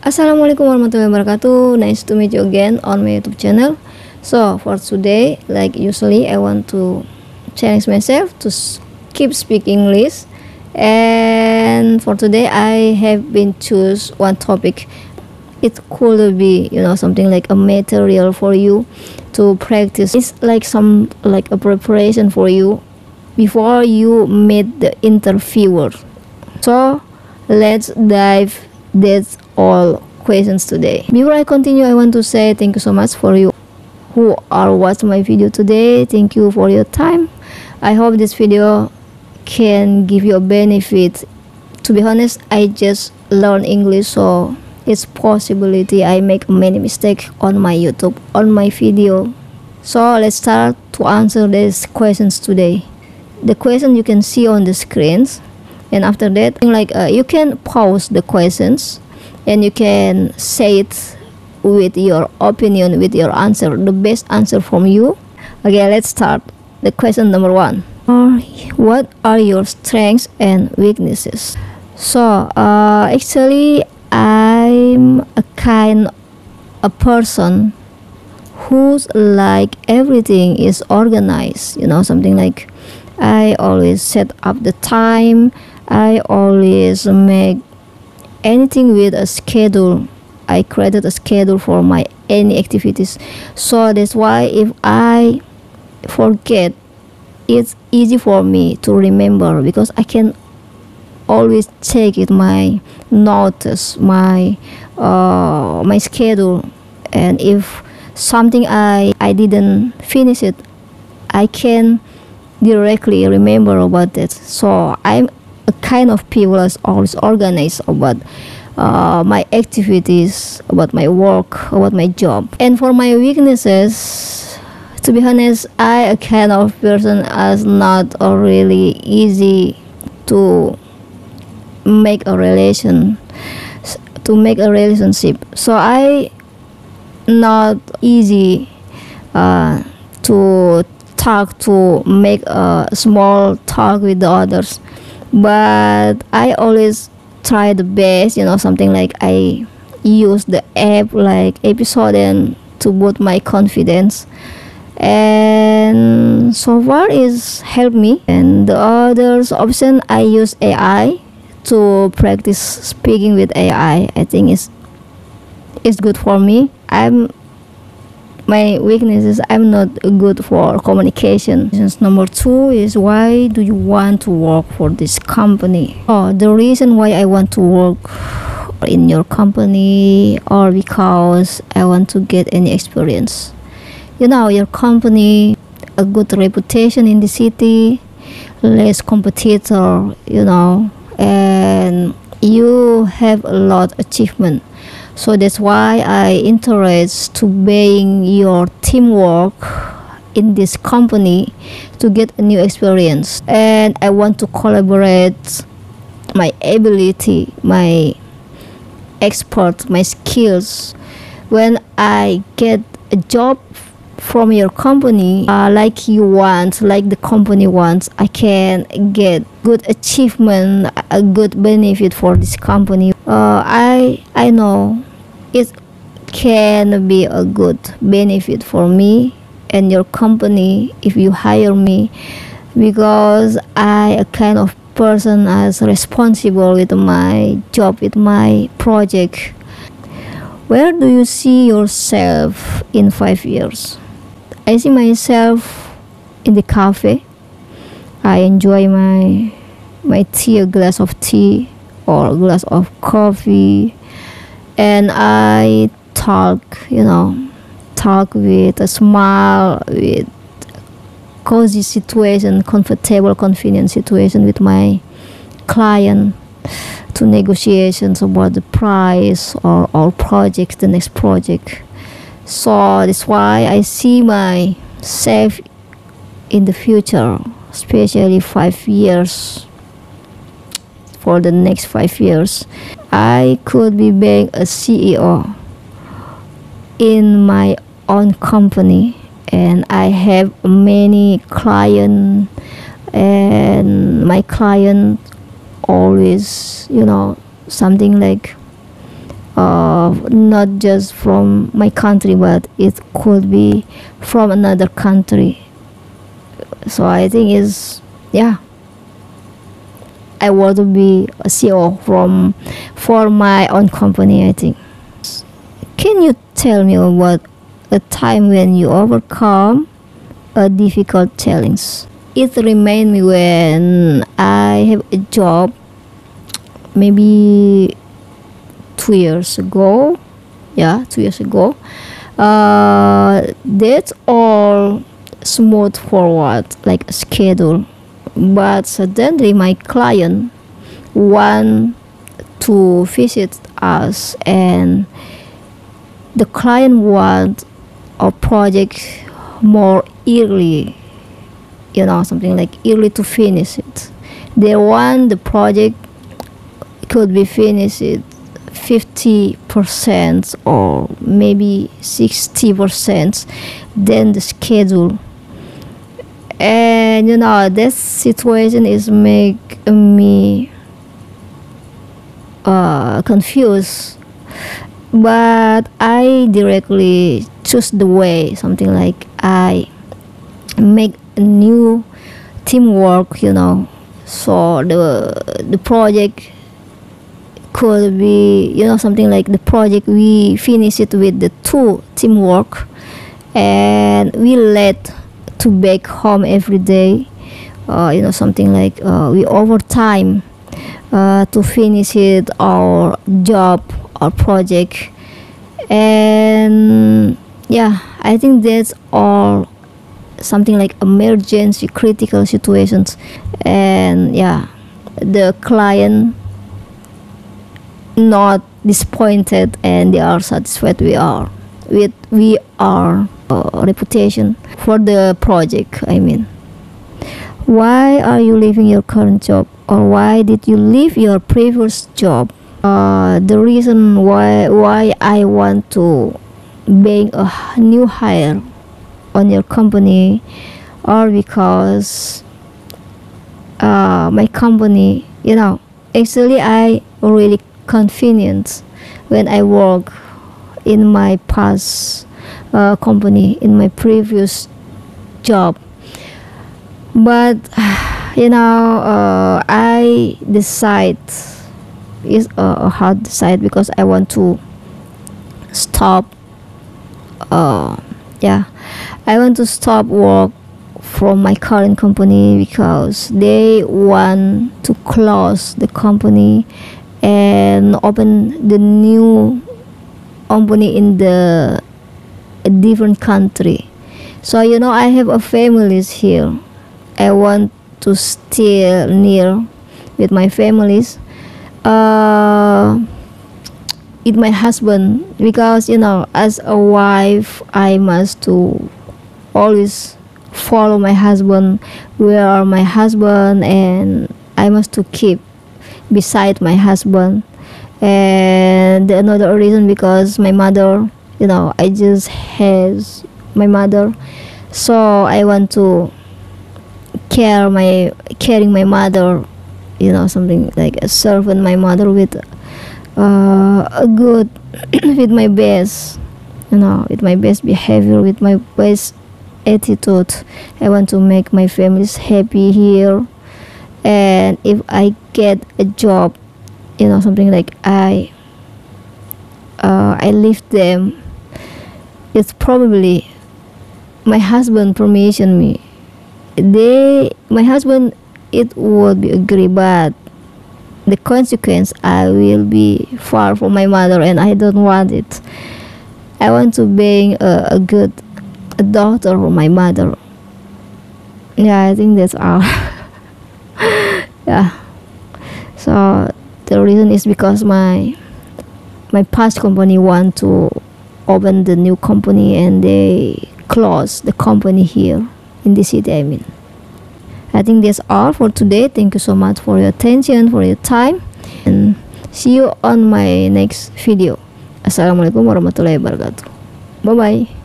Assalamualaikum warahmatullahi wabarakatuh. Nice to meet you again on my YouTube channel. So for today, like usually, I want to challenge myself to keep speaking English. And for today, I have been choose one topic. It could be something like a material for you to practice. It's like a preparation for you before you meet the interviewer. So let's dive that's all questions today. Before I continue, I want to say thank you so much for you who are watching my video today. Thank you for your time. I hope this video can give you a benefit. To be honest, I just learned English, so it's possibility I make many mistakes on my YouTube, on my video. So let's start to answer these questions today. The question you can see on the screens, and after that, you can pause the questions and you can say it with your opinion, with your answer, the best answer from you. Okay, let's start. The question number 1. What are your strengths and weaknesses? So actually, I'm a person who's like everything is organized, something like I always set up the time. I always make anything with a schedule. I created a schedule for my any activities. So that's why if I forget, it's easy for me to remember because I can always check it, my notes, my schedule, and if something I didn't finish it, I can directly remember about it. So I'm a kind of people that's always organized about my activities, about my work, about my job. And for my weaknesses, to be honest, I a kind of person as not really easy to make a relationship. So I not easy to talk, to make a small talk with the others, but I always try the best, something like I use the app like episode and to boost my confidence, and so far is helped me. And the others option, I use AI to practice speaking with AI. I think it's good for me. My weakness is I'm not good for communication. Number 2 is, why do you want to work for this company? The reason why I want to work in your company, or because I want to get any experience. Your company, a good reputation in the city, less competitor, and you have a lot achievement. So that's why I interest to being your teamwork in this company to get a new experience. And I want to collaborate my ability, my expert, my skills. When I get a job from your company, like the company wants, I can get good achievement, a good benefit for this company. I know it can be a good benefit for me and your company if you hire me, because I a kind of person as responsible with my job, with my project. Where do you see yourself in 5 years? I see myself in the cafe. I enjoy my tea, a glass of tea or a glass of coffee, and I talk with a smile, with cozy situation, comfortable, convenient situation with my client, to negotiations about the price or projects, the next project. So that's why I see myself in the future, especially 5 years. For the next 5 years, I could be being a CEO in my own company, and I have many clients, and my client always something like not just from my country, but it could be from another country. So I think is, yeah, I want to be a CEO for my own company, I think. Can you tell me about a time when you overcome a difficult challenge? It reminds me when I have a job maybe 2 years ago. Yeah, 2 years ago. That's all smooth forward like a schedule, but suddenly my client want to visit us, and the client want a project more early, something like early to finish it. They want the project could be finished 50% or maybe 60% than the schedule. And this situation is make me confused, but I directly choose the way, something like I make a new teamwork, so the project could be, something like the project we finish it with the two teamwork, and we let to back home every day, something like we overtime to finish it our job or project. And yeah, I think that's all, something like emergency critical situations. And yeah, the client not disappointed and they are satisfied we are reputation for the project, I mean. Why are you leaving your current job, or why did you leave your previous job? The reason why I want to being a new hire on your company, or because my company, actually I really convenient when I work in my past company, in my previous job. But I decide, is a hard decide, because I want to stop I want to stop work from my current company because they want to close the company and open the new company in a different country. So I have a families here. I want to stay near with my families, with my husband, because as a wife I must to always follow my husband, where my husband, and I must to keep beside my husband. And another reason, because my mother, I just has my mother, so I want to caring my mother, something like a servant my mother with a good with my best, with my best behavior, with my best attitude. I want to make my families happy here. And if I get a job, something like I leave them, it's probably my husband permission me. My husband, it would be agree, but the consequence, I will be far from my mother, and I don't want it. I want to be a good daughter for my mother. Yeah, I think that's all. Yeah. So the reason is because my past company want to open the new company, and they close the company here in the city, I mean. I think that's all for today. Thank you so much for your attention, for your time, and see you on my next video. Assalamualaikum warahmatullahi wabarakatuh. Bye bye.